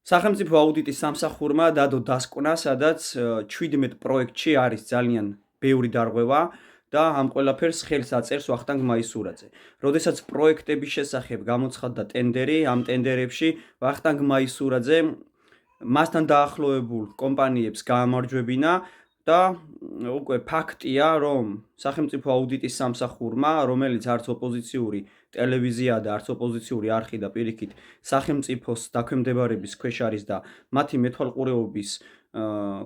სახელმწიფო აუდიტის სამსახურმა დადო დასკვნა, სადაც 17 პროექტში არის ძალიან ბევრი დარღვევა და ამ ყველაფერს ხელს აწერს ვახტანგ მაისურაძე. როდესაც პროექტების შესახებ გამოცხადდა ტენდერი, ამ ტენდერებში ვახტანგ მაისურაძე მასთან დაახლოებულ კომპანიებს გაამარჯვებინა და უკვე ფაქტია, რომ სახელმწიფო აუდიტის სამსახურმა, რომელიც არც ოპოზიციური ტელევიზია და არც ოპოზიციური არხი და პირიქით სახელმწიფოს დაქვემდებარების ქვეშ არის და მათი მეთვალყურეობის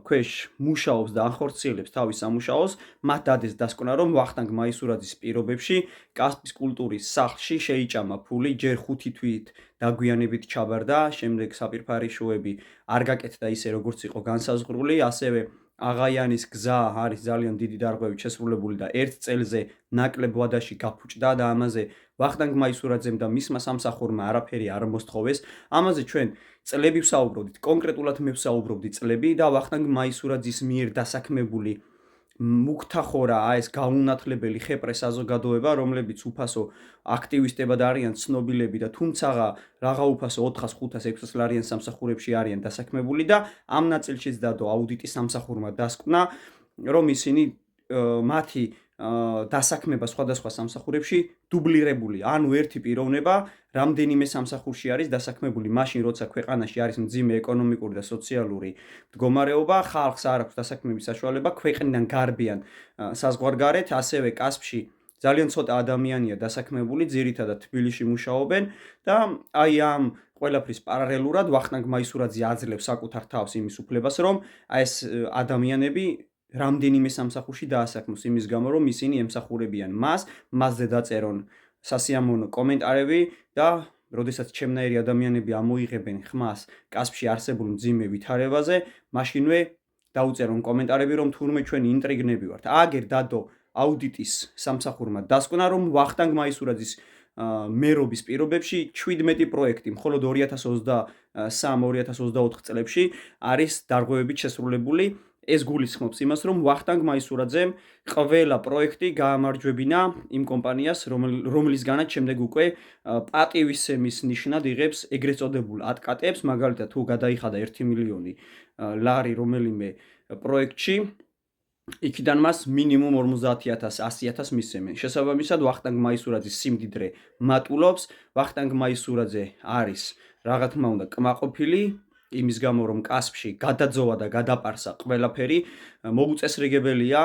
ქვეშ მუშაობს და ახორციელებს თავის სამუშაოს, მათ დადეს დასკვნა, რომ ვახტანგ მაისურაძის პირობებში კასპის კულტურის სახლში შეიჭამა ფული, ჯერ 5 თვით დაგვიანებით ჩაბარდა, შემდეგ საპირფარეშოები არ გაკეთდა ისე, როგორც იყო განსაზღვრული, ასევე აღაიანის გზა არის ძალიან დიდი დარღვევით შესრულებული და 1 წელზე ნაკლებ ვადაში გაფუჭდა და ამაზე ვახტანგ მაისურაძემ და მისმა სამსახურმა არაფერი არ მოსთხოვეს. ამაზე ჩვენ წლები ვსაუბრობდით, კონკრეტულად მე ვსაუბრობდი წლები და ვახტანგ მაისურაძის მიერ დასაქმებული მუქთახორა ეს გაუნათლებელი ხეპრე საზოგადოება, რომლებიც უფასო აქტივისტებად არიან ცნობილები და თუმცაღა რაღა უფასო 400, 500, 600 ლარიან სამსახურებში არიან დასაქმებული და ამ ნაწილშიც დადო აუდიტის სამსახურმა დასკვნა, რომ ისინი მათი დასაქმება სხვადასხვა სამსახურებში დუბლირებულია. ანუ ერთი პიროვნება რამდენიმე სამსახურში არის დასაქმებული, მაშინ როცა ქვეყანაში არის მძიმე ეკონომიკური და სოციალური მდგომარეობა, ხალხს არ აქვს დასაქმების საშუალება, ქვეყნიდან გარბიან საზღვარგარეთ, ასევე კასპში ძალიან ცოტა ადამიანია დასაქმებული, ძირითადად თბილისში მუშაობენ და აი ამ ყველაფრის პარალელურად ვახტანგ მაისურაძე აძლევს საკუთარ თავს იმის უფლებას, რომ ეს ადამიანები რამდენიმე სამსახურში დაასაქმოს იმის გამო, რომ ისინი ემსახურებიან მასზე დაწერონ სასიამოვნო კომენტარები და როდესაც ჩემნაირი ადამიანები ამოიღებენ ხმას კასპში არსებულ მძიმე ვითარებაზე, მაშინვე დაუწერონ კომენტარები, რომ თურმე ჩვენ ინტრიგნები ვართ. აგერ დადო აუდიტის სამსახურმა დასკვნა, რომ ვახტანგ მაისურაძის მერობის პირობებში 17 პროექტი, მხოლოდ 2023-2024 წლებში არის დარღვევებით შესრულებული. ეს გულისხმობს იმას, რომ ვახტანგ მაისურაძემ ყველა პროექტი გაამარჯვებინა იმ კომპანიას, რომლისგანაც შემდეგ უკვე პატივისცემის ნიშნად იღებს ეგრეთ წოდებულ ატკატებს, მაგალითად თუ გადაიხადა 1 მილიონი ლარი რომელიმე პროექტში, იქიდან მას მინიმუმ 50.000, 100.000 მისცემენ. შესაბამისად, ვახტანგ მაისურაძის სიმდიდრე მატულობს, ვახტანგ მაისურაძე არის რა თქმა უნდა კმაყოფილი იმის გამო, რომ კასპში გადაძოვა და გადაპარსა ყველაფერი, მოუწესრიგებელია,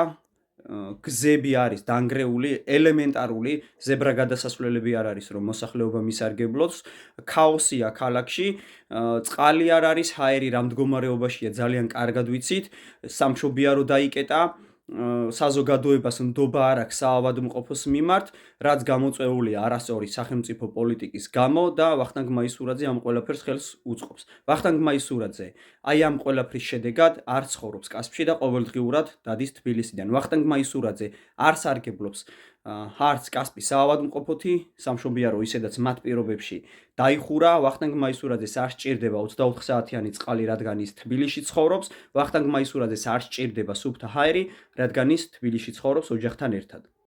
გზები არის დანგრეული, ელემენტარული ზებრა გადასასვლელები არ არის, რომ მოსახლეობა მისარგებლოს, ქაოსია ქალაქში, წყალი არ არის, ჰაერი რა მდგომარეობაშია ძალიან კარგად ვიცით, სამშობიარო დაიკეტა, საზოგადოებას ნდობა არ აქვს საავადმყოფოს მიმართ, რაც გამოწვეულია არასწორი სახელმწიფო პოლიტიკის გამო და ვახტანგ მაისურაძე ამ ყველაფერს ხელს უწყობს. ვახტანგ მაისურაძე აი ამ ყველაფრის შედეგად არ ცხოვრობს კასპში და ყოველდღიურად დადის თბილისიდან. ვახტანგ მაისურაძე არ სარგებლობს არც კასპის საავადმყოფოთი, სამშობიარო ისედაც მათ პირობებში დაიხურა. ვახტანგ მაისურაძეს არ სჭირდება 24 საათიანი წყალი, რადგან ის თბილისში ცხოვრობს. ვახტანგ მაისურაძეს არ სჭირდება სუფთა ჰაერი, რადგან ის თბილისში ცხოვრობს ოჯახთან ერთად.